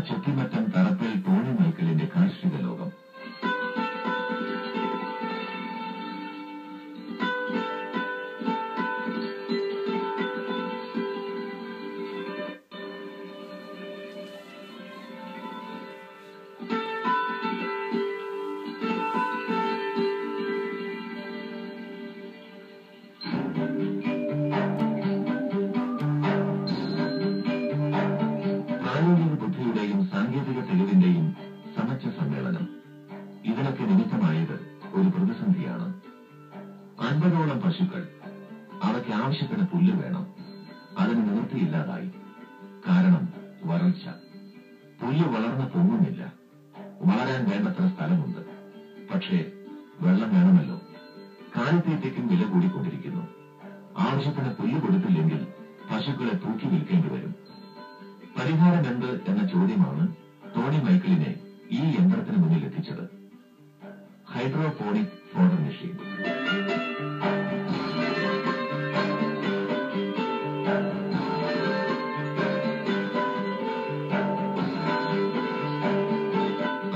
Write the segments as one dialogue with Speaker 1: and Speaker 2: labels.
Speaker 1: ചുറ്റിമറ്റം Tharappil Tony മൈക്കിളിന്റെ കാർഷിക ലോകം. ബുദ്ധിയുടെയും സാങ്കേതിക തെളിവിന്റെയും സമച്ച സമ്മേളനം. ഇതിനൊക്കെ നിമിത്തമായത് ഒരു പ്രതിസന്ധിയാണ്. 50ഓളം പശുക്കൾ. അവയ്ക്ക് ആവശ്യത്തിന് പുല്ല് വേണം. അതിന് നിവൃത്തിയില്ലാതായി. കാരണം വരൾച്ച. പുല്ല് വളർന്ന് പൊങ്ങുന്നില്ല. വളരാൻ വേണ്ടത്ര സ്ഥലമുണ്ട്. പക്ഷേ വെള്ളം വേണമല്ലോ. കാലിത്തീറ്റയ്ക്കും വില കൂടിക്കൊണ്ടിരിക്കുന്നു. ആവശ്യത്തിന് പുല്ല് കൊടുത്തില്ലെങ്കിൽ പശുക്കളെ തൂക്കി വിൽക്കേണ്ടി വരും. പരിഹാരം എന്ത് എന്ന ചോദ്യമാണ് ടോണി മൈക്കിളിനെ ഈ യന്ത്രത്തിന് മുന്നിൽ എത്തിച്ചത്. Hydroponic fodder machine.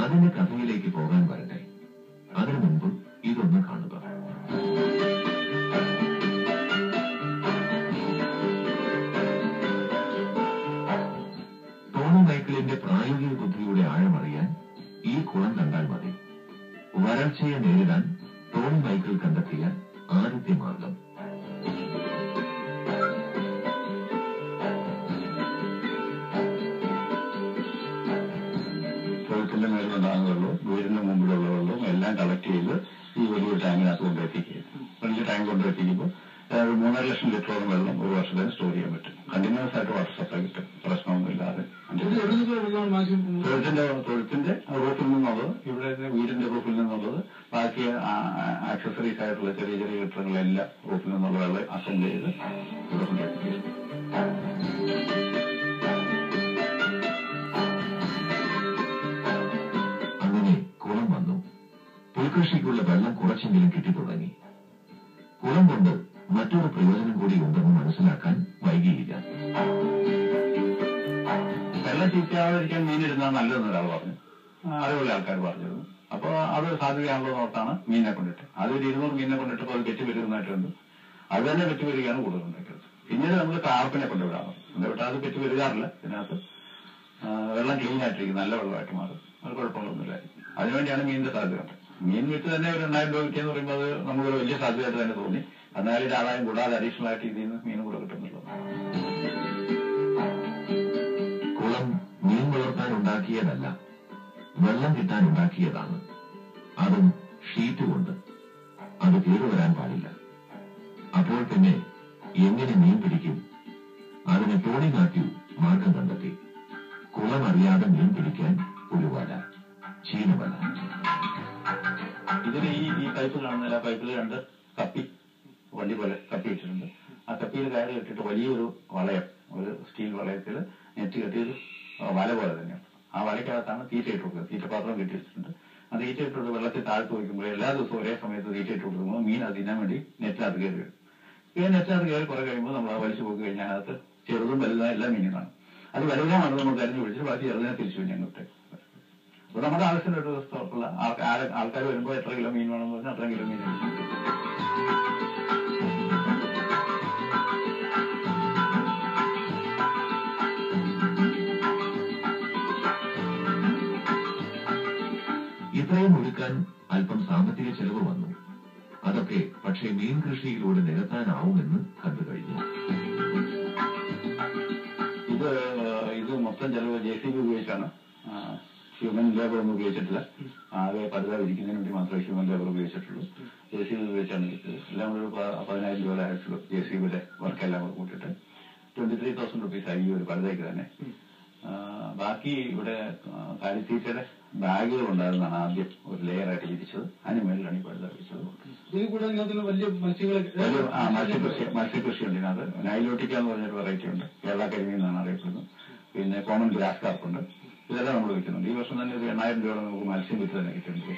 Speaker 1: അതിന്റെ കഥയിലേക്ക് പോകാൻ വരട്ടെ. അതിനു മുമ്പ് ഇതൊന്ന് കാണുക. മൈക്കിളിന്റെ പ്രായോഗിക ബുദ്ധിയുടെ ആഴമറിയാൻ ഈ കുളം കണ്ടാൽ മതി. വരൾച്ചയെ നേരിടാൻ ടോണി മൈക്കിൾ കണ്ടെത്തിയ ആദ്യത്തെ മാർഗം.
Speaker 2: തൊഴുത്തിന്റെ മേലുണ്ടാകുന്ന വെള്ളവും വീടിന്റെ മുമ്പിലുള്ള വെള്ളവും എല്ലാം കളക്ട് ചെയ്ത് ഈ വലിയ ടാങ്കിനകത്ത് കൊണ്ടെത്തിക്കുക. വലിയ ടാങ്ക് കൊണ്ടെത്തിക്കുമ്പോൾ 3.5 ലക്ഷം ലിറ്ററോളം വെള്ളം ഒരു വർഷത്തിന് സ്റ്റോർ ചെയ്യാൻ പറ്റും. കണ്ടിന്യൂസ് ആയിട്ട് വാട്ടർ സപ്ലൈ കിട്ടും, പ്രശ്നമൊന്നുമില്ലാതെ. തൊഴുത്തിന്റെ റൂഫിൽ നിന്നുള്ളത്, ഇവിടെ വീടിന്റെ റൂഫിൽ നിന്നുള്ളത്, ബാക്കി ആക്സസറീസ് ആയിട്ടുള്ള ചെറിയ ചെറിയ ലിറ്ററുകളെല്ലാം റൂഫിൽ നിന്നുള്ള വെള്ളം അസെൻഡ് ചെയ്ത് ഇവിടെ കൊണ്ടെത്തിക്കുക.
Speaker 1: അങ്ങനെ കുളം വന്നു. പുൽകൃഷിക്കുള്ള വെള്ളം കുറച്ചെങ്കിലും കിട്ടിത്തുടങ്ങി. കുളം കൊണ്ട് മറ്റൊരു പ്രയോജനം കൂടി ഉണ്ടെന്ന് മനസ്സിലാക്കാൻ വൈകിയില്ല.
Speaker 2: വെള്ളം ചീത്തയാവാതിരിക്കാൻ മീനിരുന്നാൽ നല്ലതെന്ന് ഒരാൾ പറഞ്ഞു, അറിവുള്ള ആൾക്കാർ പറഞ്ഞത്. അപ്പോൾ അത് സാധ്യതയാണല്ലോ നോർത്താണ് മീനിനെ കൊണ്ടിട്ട്. അതൊരു 200 മീനിനെ കൊണ്ടിട്ടപ്പോൾ അത് കെട്ടി വരുന്നതായിട്ടുണ്ട്. അത് തന്നെ കെട്ടി വരികയാണ് കൂടുതലുണ്ടാക്കുന്നത്. പിന്നീട് നമ്മൾ കാർപ്പിനെ കൊണ്ടുവിടാറ്. കൊണ്ടുവിട്ടാൽ അത് കെട്ടി വരികാറില്ല. ഇതിനകത്ത് വെള്ളം ക്ലീൻ ആയിട്ടിരിക്കും, നല്ല വെള്ളമായിട്ട് മാറും. അത് കുഴപ്പമൊന്നുമില്ല. അതിനുവേണ്ടിയാണ് മീനിന്റെ സാധ്യത. മീൻ വിറ്റ് തന്നെ ഒരു 2000 രൂപ കിട്ടിയെന്ന് പറയുമ്പോൾ അത് നമുക്കൊരു വലിയ സാധ്യതയായിട്ട് തന്നെ തോന്നി. എന്നാലും ആദായം കൂടാതെ അഡീഷണൽ ആയിട്ട് ഇതിൽ നിന്ന് മീൻ കൂടെ കിട്ടുന്നുള്ളത്.
Speaker 1: കുളം മീൻ വളർത്താൻ ഉണ്ടാക്കിയതല്ല, വെള്ളം കിട്ടാൻ ഉണ്ടാക്കിയതാണ്. അതും ഷീറ്റ് കൊണ്ട്. അത് കേടുവരാൻ പാടില്ല. അപ്പോൾ പിന്നെ എങ്ങനെ മീൻ പിടിക്കും? അതിന് ടോണി മാത്യു മാർഗം കണ്ടെത്തി. കുളം അറിയാതെ മീൻ പിടിക്കാൻ ഒരു വല, ചീനവല.
Speaker 2: ഇതിൽ ഈ പൈപ്പ് കാണുന്നില്ല, ആ പൈപ്പിൽ 2 കപ്പി വണ്ടി പോലെ കപ്പി വെച്ചിട്ടുണ്ട്. ആ കപ്പിയിൽ കയറി കെട്ടിട്ട് വലിയൊരു വളയം, ഒരു സ്റ്റീൽ വളയത്തിൽ നെറ്റ് കെട്ടിയൊരു വല പോലെ തന്നെയാണ്. ആ വലയ്ക്കകത്താണ് തീറ്റ ഇട്ട് കൊടുക്കുന്നത്. തീറ്റപാത്രം കെട്ടി വെച്ചിട്ടുണ്ട്. ആ തീറ്റ ഇട്ടുകൊണ്ട് വെള്ളത്തിൽ താഴ്ത്തു വയ്ക്കുമ്പോൾ എല്ലാ ദിവസവും ഒരേ സമയത്ത് തീറ്റ ഇട്ട് കൊടുക്കുമ്പോൾ മീൻ അത് തിന്നാൻ വേണ്ടി നെറ്റിനകത്ത് കയറി വരും. ഈ നെറ്റിനകത്ത് കയറി കുറെ കഴിയുമ്പോൾ നമ്മൾ വലിച്ചു പോയി കഴിഞ്ഞാൽ അതിനകത്ത് ചെറുതും വലുതായ എല്ലാ മീനും കാണും. അത് വലുതാണെന്ന് നമ്മൾ തെരഞ്ഞു പിടിച്ചിട്ട് ബാക്കി ചെറുതിനെ തിരിച്ചു ഞങ്ങൾക്ക്. അപ്പൊ നമ്മുടെ ആവശ്യത്തിന് ഒരു ദിവസത്തുള്ള ആൾക്കാർ വരുമ്പോൾ എത്ര കിലോ മീൻ വേണമെന്ന് പറഞ്ഞാൽ അത്രയും കിലോ മീൻ.
Speaker 1: ഇത്രയും ഒരുക്കാൻ അല്പം സാമ്പത്തിക ചെലവ് വന്നു. അതൊക്കെ പക്ഷേ മീൻ കൃഷിയിലൂടെ നികത്താനാവുമെന്ന് കണ്ടു കഴിഞ്ഞു.
Speaker 2: ഇത് മൊത്തം ചെലവ് JCB ഉപയോഗിച്ചാണ്. ഹ്യൂമൻ ലേബർ ഒന്നും ഉപയോഗിച്ചിട്ടില്ല. ആകെ പടുത വിരിക്കുന്നതിന് വേണ്ടി മാത്രമേ ഹ്യൂമൻ ലേബർ ഉപയോഗിച്ചിട്ടുള്ളൂ. JCB ഉപയോഗിച്ചാണ് വിളിച്ചത്. എല്ലാം കൂടെ 10,000 രൂപ ആയിട്ടുള്ളൂ. JCBയുടെ വർക്കെല്ലാം കൂടെ കൂട്ടിയിട്ട് 23,000 റുപ്പീസായി ഈ ഒരു പടുതയ്ക്ക് തന്നെ. ബാക്കി ഇവിടെ കാലിത്തീറ്റയുടെ ബാഗുകൾ ഉണ്ടായിരുന്നാണ് ആദ്യം ഒരു ലെയറായിട്ട് ഇരിച്ചത്. അതിന് മേളിലാണ് ഈ പടുത വെച്ചത്. മത്സ്യകൃഷി ഉണ്ട് ഇതിനകത്ത്. നൈലോട്ടിക്ക എന്ന് പറഞ്ഞൊരു വെറൈറ്റി ഉണ്ട്, കേരള കരിമീൻ എന്നാണ് അറിയപ്പെടുന്നത്. പിന്നെ കോമൺ ഗ്രാസ് കാർപ്പുണ്ട്. ഇതെല്ലാം നമ്മൾ വിൽക്കുന്നുണ്ട്. ഈ വർഷം തന്നെ ഒരു 8,000 രൂപ നമുക്ക് മത്സ്യം വിറ്റ് തന്നെ കിട്ടുന്നുണ്ട്.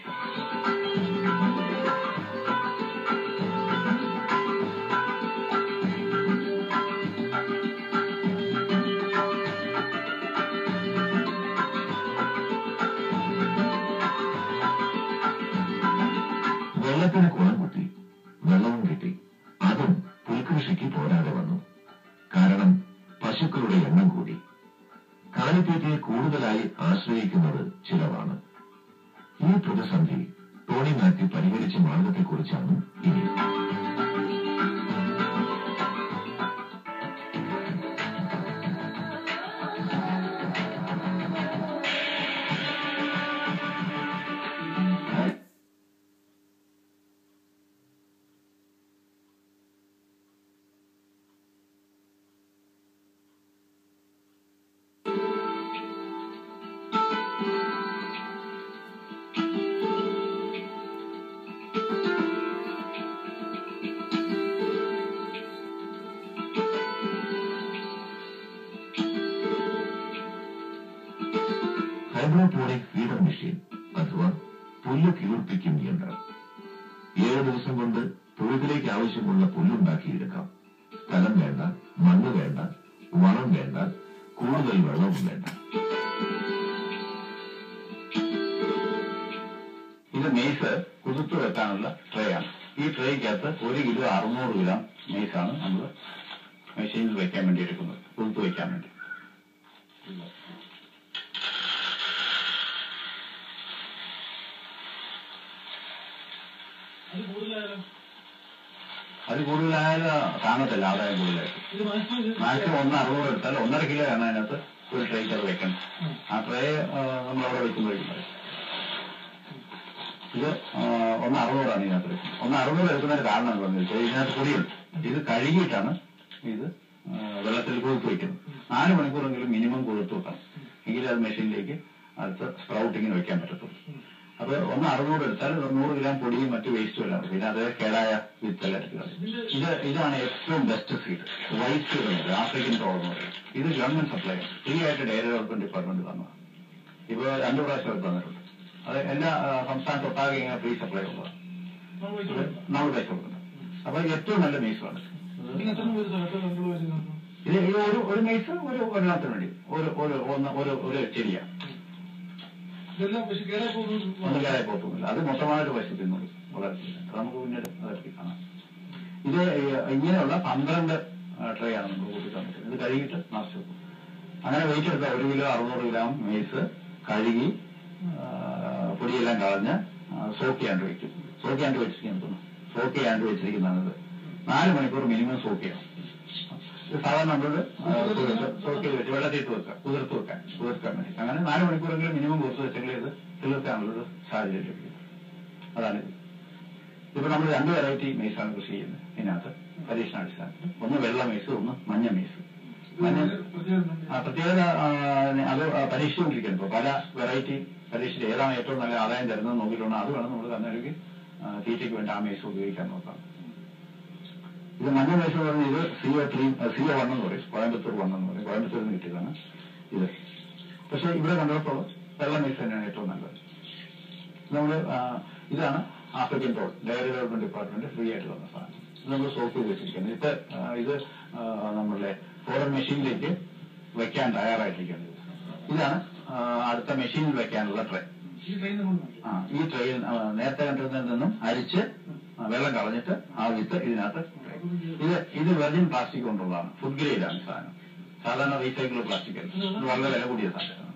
Speaker 1: കാലിത്തീറ്റയെ കൂടുതലായി ആശ്രയിക്കുന്നത് ചിലവാണ്. ഈ പ്രതിസന്ധി ടോണി മാത്യു പരിഹരിച്ച മാർഗത്തെക്കുറിച്ചാണ് ഇനി. ഹൈഡ്രോപോണിക് ഫീഡർ മെഷീൻ അഥവാ പുല്ല് കിളിർപ്പിക്കും യന്ത്രം. 7 ദിവസം കൊണ്ട് തൊഴുത്തിലേക്ക് ആവശ്യമുള്ള പുല്ലുണ്ടാക്കിയെടുക്കാം. സ്ഥലം വേണ്ട, മണ്ണ് വേണ്ട, വളം വേണ്ട, കൂടുതൽ വെള്ളവും വേണ്ട.
Speaker 2: ഇത് മെയ്സ് കുതിർത്തു വെക്കാനുള്ള ട്രേ ആണ്. ഈ ട്രേക്കകത്ത് 1 കിലോ 600 ഗ്രാം മെയ്സാണ് നമ്മൾ മെഷീനിൽ വെക്കാൻ വേണ്ടി എടുക്കുന്നത്, കുതിർത്തു വെക്കാൻ വേണ്ടി. അത് കൂടുതലായാലും കാണത്തില്ല, ആദായം കൂടുതലായിട്ട്. മാക്സിമം 1 600 എടുത്താൽ 1.5 കിലോ ആണ് അതിനകത്ത് ഒരു ട്രേക്ക് അത് വെക്കണം. ആ ട്രേ നമ്മളവിടെ വെക്കുമ്പോഴേക്കും ഇത് 1 600 ആണ് ഇതിനകത്ത് വെക്കുന്നത്. 1 600 എടുക്കുന്നതിന് കാരണം എന്ന് പറഞ്ഞാൽ ഇതിനകത്ത് പൊടിയുണ്ട്. ഇത് കഴുകിയിട്ടാണ് ഇത് വെള്ളത്തിൽ കുതിർത്ത് വെക്കുന്നത്. 4 മണിക്കൂറെങ്കിലും മിനിമം കുതിർത്ത് വെക്കണം, എങ്കിലും അത് മെഷീനിലേക്ക് അടുത്ത സ്പ്രൗട്ടിങ്ങിന് വെക്കാൻ പറ്റത്തുള്ളൂ. അപ്പൊ 1 600 എടുത്താൽ 100 ഗ്രാം പൊടിയും മറ്റു വേസ്റ്റും എല്ലാം. പിന്നെ അത് കേടായ വിത്തെല്ലാം എടുക്കുക. ഇതാണ് ഏറ്റവും best seed. White seed, African tall എന്ന് പറയും. ഇത് ഗവൺമെന്റ് സപ്ലൈ ആണ്, ഫ്രീ ആയിട്ട് ഡയറി ഡെവലപ്മെന്റ് ഡിപ്പാർട്ട്മെന്റ് തന്നതാണ്. ഇപ്പൊ 2 പ്രാവശ്യം തന്നിട്ടുണ്ട്. അത് എല്ലാ സംസ്ഥാനത്തൊട്ടാകെ ഇങ്ങനെ ഫ്രീ സപ്ലൈ ഉള്ളതാണ്. നമ്മൾ പൈസ കൊടുക്കുന്നത്. അപ്പൊ ഏറ്റവും നല്ല മെയ്സാണ് ഇത്. ഒരു മെയ്സ് ഒരെണ്ണത്തിന് വേണ്ടി ഒരു ചെടിയാണ്. ഒന്നും കേടായി പോകത്തുമില്ല. അത് മൊത്തമായിട്ട് പശു തിന്നുള്ളൂ, വളർത്തില്ല. അത് നമുക്ക് പിന്നീട് അതെടുത്ത് കാണാം. ഇത് ഇങ്ങനെയുള്ള 12 ട്രേ ആണ് നമ്മൾ കൂട്ടി തന്നിട്ട്. ഇത് കഴുകിയിട്ട് നാശം വെക്കും. അങ്ങനെ വെയിറ്റ് എടുക്കുക. 1 കിലോ 600 ഗ്രാം മെയ്സ് കഴുകി പൊടിയെല്ലാം കളഞ്ഞ് സോക്ക് ചെയ്യാണ്ട് വയ്ക്കും. സോക്ക് ചെയ്യാണ്ട് വെച്ചിരിക്കുന്നത് സോക്ക് ചെയ്യാണ്ട് വെച്ചിരിക്കുന്നതാണിത്. 4 മണിക്കൂർ മിനിമം സോക്ക് ചെയ്യണം. സാധാരണ നമ്മള് സോക്ക് ചെയ്ത് വെച്ച് വെള്ളത്തിട്ട് വെക്കുക, കുതിർക്കാൻ വേണ്ടി. അങ്ങനെ 4 മണിക്കൂറെങ്കിലും മിനിമം കുതിർത്ത് വെച്ചെങ്കിൽ ഇത് തീർക്കാനുള്ളൊരു സാഹചര്യം ലഭിക്കും. അതാണിത്. ഇപ്പൊ നമ്മൾ 2 വെറൈറ്റി മെയ്സാണ് കൃഷി ചെയ്യുന്നത് ഇതിനകത്ത് പരീക്ഷണാടിസ്ഥാനത്തിൽ. ഒന്ന് വെള്ള മെയ്സ്, ഒന്ന് മഞ്ഞ മെയ്സ്. പ്രത്യേകത അത് പരീക്ഷിച്ചുകൊണ്ടിരിക്കുന്നത്. ഇപ്പൊ പല വെറൈറ്റി പരീക്ഷിച്ച് ഏതാണ് ഏറ്റവും നല്ല ആദായം തരുന്നത് നോക്കിയിട്ടുണ്ട്. അത് വേണം നമ്മൾ തന്നെങ്കിൽ തീറ്റയ്ക്ക് വേണ്ടി ആ മെയ്സ് ഉപയോഗിക്കാൻ നോക്കാം. ഇത് മഞ്ഞ മെയ്സ് എന്ന് പറഞ്ഞാൽ ഇത് CO1 എന്ന് പറയും, കോയമ്പത്തൂർ 1 എന്ന് പറയും. കോയമ്പത്തൂരിൽ നിന്ന് കിട്ടിയതാണ് ഇത്. പക്ഷെ ഇവിടെ കണ്ടിടത്തോളം വെള്ള മെയ്സ് തന്നെയാണ് ഏറ്റവും നല്ലത്. ഇതാണ് African tall, dairy development department free ആയിട്ട് തന്ന സാധനം. ഇത് നമ്മൾ സോക്ക് ചെയ്ത് വെച്ചിരിക്കുന്നത്. ഇത് നമ്മളുടെ ഫോറൻ മെഷീനിലേക്ക് വെക്കാൻ തയ്യാറായിട്ടിരിക്കുന്നത്. ഇതാണ് അടുത്ത മെഷീനിൽ വെക്കാനുള്ള ട്രേ. ഈ ട്രെയിൽ നേരത്തെ കണ്ടിരുന്നതിൽ നിന്നും അരിച്ച് വെള്ളം കളഞ്ഞിട്ട് ആ വിത്ത് ഇതിനകത്ത്. ഇത് വെർജിൻ പ്ലാസ്റ്റിക് കൊണ്ടുള്ളതാണ്, ഫുഡ് ഗ്രേഡാണ് സാധനം. സാധാരണ റീസൈക്കിൾ പ്ലാസ്റ്റിക് അല്ല, ഇത് വളരെ വില കൂടിയ സാധനമാണ്.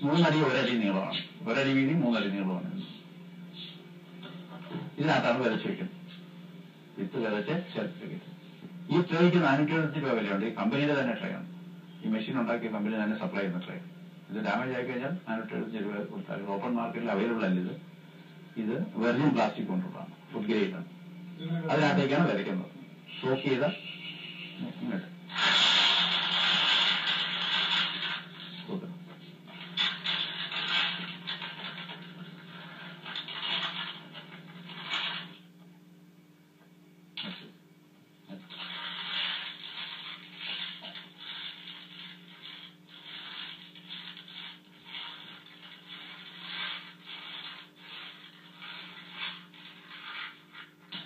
Speaker 2: 3 അടി 1 അടി നീളമാണ്, 1 അടി വീതി 3 അടി നീളമാണ്. ഇതിനകത്താണ് വിതച്ച് വെക്കുന്നത്. വിത്ത് വിതച്ച് ശേഖരിക്കും. ഈ ട്രേക്ക് 470 രൂപ വിലയുണ്ട്. ഈ കമ്പനിയുടെ തന്നെ ട്രേ ആണ്. ഈ മെഷീൻ ഉണ്ടാക്കിയ കമ്പനി തന്നെ സപ്ലൈ ചെയ്യുന്ന ട്രേ. ഇത് ഡാമേജ് ആയി കഴിഞ്ഞാൽ 470 രൂപ കൊടുത്താൽ ഓപ്പൺ മാർക്കറ്റിൽ അവൈലബിൾ അല്ല. ഇത് വെർജിൻ പ്ലാസ്റ്റിക് കൊണ്ടുള്ളതാണ്, ഫുഡ് ഗ്രേഡാണ്. അതിനകത്തേക്കാണ് വിതയ്ക്കുന്നത്. സോക്ക് ചെയ്ത ഇങ്ങോട്ട്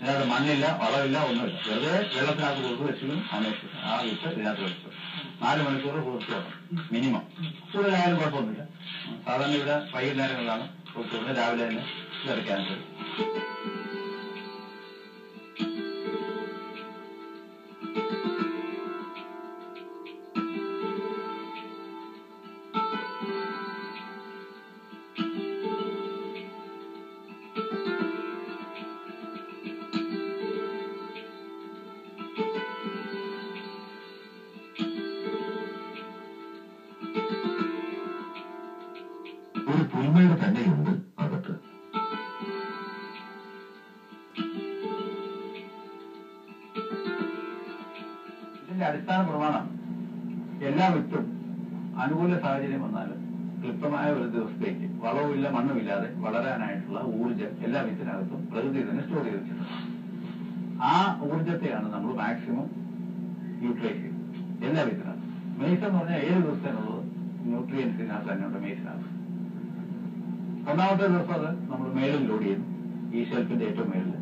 Speaker 2: ഇതിനകത്ത് മണ്ണില്ല, വളമില്ല, ഒന്നുമില്ല. വെറുതെ വെള്ളത്തിനകത്ത് കൊടുത്ത് വെച്ചിട്ടും ആ വിത്ത് ഇതിനകത്ത് വെച്ചു 4 മണിക്കൂർ കുതിർത്ത് വേണം മിനിമം. കൂടുതലായാലും കുഴപ്പമൊന്നുമില്ല. സാധാരണ ഇവിടെ വൈകുന്നേരങ്ങളിലാണ് കുതിർത്ത്, രാവിലെ തന്നെ ഇതെടുക്കാനായിട്ട്.
Speaker 1: പുൽമേട് തന്നെയുണ്ട് അകത്ത്.
Speaker 2: ഇതിന്റെ അടിസ്ഥാന പ്രമാണം എല്ലാ വിത്തും അനുകൂല സാഹചര്യം വന്നാൽ ക്ലിപ്തമായ ഒരു ദിവസത്തേക്ക് വളവുമില്ല മണ്ണുമില്ലാതെ വളരാനായിട്ടുള്ള ഊർജ്ജം എല്ലാ വിത്തിനകത്തും പ്രകൃതി തന്നെ സ്റ്റോർ ചെയ്തിട്ടുണ്ട്. ആ ഊർജ്ജത്തെയാണ് നമ്മൾ മാക്സിമം യൂട്ടിലൈസ് ചെയ്യുന്നത് എല്ലാ വിത്തിനകത്തും. മെയ്സ് എന്ന് പറഞ്ഞാൽ 7 ദിവസത്തിനുള്ളത് ന്യൂട്രിയൻസിനകത്ത് തന്നെയുണ്ട് മെയ്സിനകത്ത്. ഒന്നാമത്തെ ദിവസം അത് നമ്മൾ മേളിൽ ലോഡ് ചെയ്യുന്നു, ഈ ഷെൽഫിന്റെ ഏറ്റവും മേളിൽ.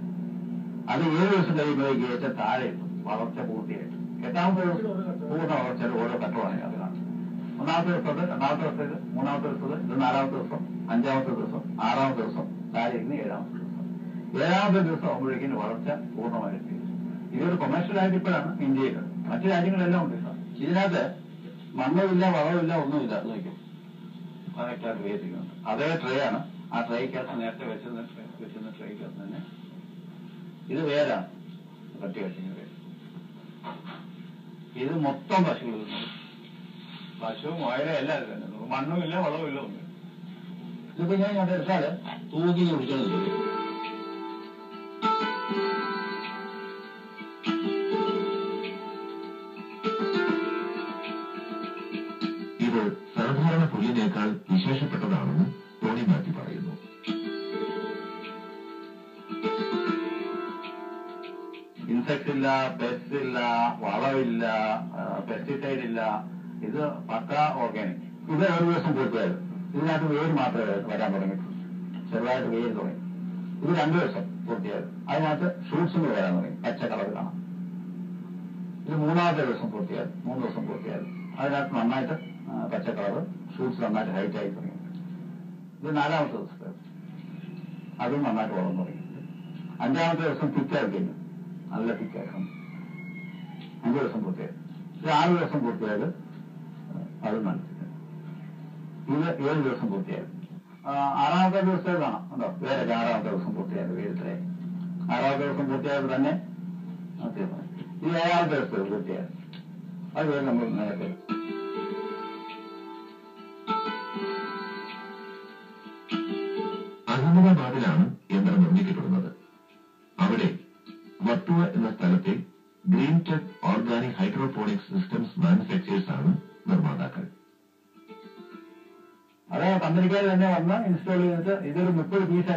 Speaker 2: അത് 7 ദിവസം കഴിയുമ്പോഴേക്ക് ഏറ്റവും താഴെ എത്തും വളർച്ച പൂർത്തിയായിട്ട്. എട്ടാമത്തെ ദിവസം പൂർണ്ണ വളർച്ചയുടെ ഓരോ ഘട്ടമാണ് അത് കാണുന്നത്. ഒന്നാമത്തെ ദിവസത്ത്, രണ്ടാമത്തെ ദിവസത്തേക്ക്, മൂന്നാമത്തെ ദിവസത്ത്, ഇത് 4ാമത്തെ ദിവസം, 5ാമത്തെ ദിവസം, 6ാമത്തെ ദിവസം, താഴെ ഇരുന്ന് 7ാമത്തെ ദിവസം. 7ാമത്തെ ദിവസം ആകുമ്പോഴേക്കും വളർച്ച പൂർണ്ണമായിട്ട്. ഇതൊരു കൊമേഴ്ഷ്യലായിട്ട് ഇപ്പോഴാണ് ഇന്ത്യയിൽ. മറ്റു രാജ്യങ്ങളെല്ലാം ഉണ്ട് സാർ. ഇതിനകത്ത് മണ്ണുമില്ല വളവുമില്ല ഒന്നുമില്ല. അത് വയ്ക്കും കറക്റ്റായിട്ട് വേദിക്കുന്നുണ്ട്. അതേ ട്രേ ആണ്. ആ ട്രേക്കകത്ത് നേരത്തെ വെച്ചിരുന്ന ട്രേക്കകത്ത് തന്നെ ഇത് വേരാണ് കട്ടി വെച്ചിങ്ങനെ വേര്. ഇത് മൊത്തം പശുക്കൾ തിന്നത്. പശു മുയല എല്ലാം തന്നെ. മണ്ണുമില്ല വളവുമില്ല ഒന്നും. ഇതിപ്പോ ഞാൻ ഇങ്ങോട്ട് എടുത്താല് തൂക്കി കുടിക്കുന്നത്.
Speaker 1: ഇത് സാധാരണ പുല്ലിനേക്കാൾ വിശേഷപ്പെട്ടതാണെന്ന് ടോണി മാത്യു പറയുന്നു.
Speaker 2: ഇൻസെക്ട് ഇല്ല, പെസ്റ്റ് ഇല്ല, വളമില്ല, പെസ്റ്റിസൈഡ് ഇല്ല. ഇത് പക്ക ഓർഗാനിക്. ഇത് 1 ദിവസം പൂർത്തിയായത്. ഇതിനകത്ത് വേര് മാത്രമേ വരാൻ തുടങ്ങിയിട്ടുള്ളൂ. ചെറുതായിട്ട് വേര് തുടങ്ങി. ഇത് 2 ദിവസം പൂർത്തിയായത്. അതിനകത്ത് ഷൂട്ട്സും വരാൻ തുടങ്ങി. പച്ച കളർ കാണാം. ഇത് 3ാമത്തെ ദിവസം പൂർത്തിയായത്. 3 ദിവസം പൂർത്തിയായത്. അതിനകത്ത് നന്നായിട്ട് പച്ച കളർ ഷൂട്ട്സ് നന്നായിട്ട് ഹൈറ്റ് ആയി തുടങ്ങി. ഇത് 4ാമത്തെ ദിവസത്തെ. അതും നന്നായിട്ട് വളർന്നു തുടങ്ങി. 5ാമത്തെ ദിവസം തിക്കായി കഴിഞ്ഞു. നല്ല തിക്കായിരുന്നു. 5 ദിവസം പൂർത്തിയായത്. ഇത് 6 ദിവസം പൂർത്തിയായത്. അതും നല്ല തിക്കായി. ഇത് 7 ദിവസം പൂർത്തിയായത്. 6ാമത്തെ ദിവസത്തെ കാണാം. ഉണ്ടോ? വേറെ 6ാമത്തെ ദിവസം പൂർത്തിയായത്. വേറെ 6ാമത്തെ ദിവസം പൂർത്തിയായത് തന്നെ ഇത് 7ാമത്തെ ദിവസത്തെ പൂർത്തിയായത്. അത് വേറെ നമ്മൾ നേരത്തെ
Speaker 1: അഹമ്മദാബാദിലാണ് യന്ത്രം നിർമ്മിക്കപ്പെടുന്നത്. അവിടെ വട്ടുവ എന്ന സ്ഥലത്തെ green tech organic hydroponics systems manufacturers ആണ് നിർമ്മാതാക്കൾ.
Speaker 2: അത് കമ്പനിക്കാർ തന്നെ വന്ന് ഇൻസ്റ്റാൾ ചെയ്തിട്ട് ഇതൊരു 30 പീസായിട്ട്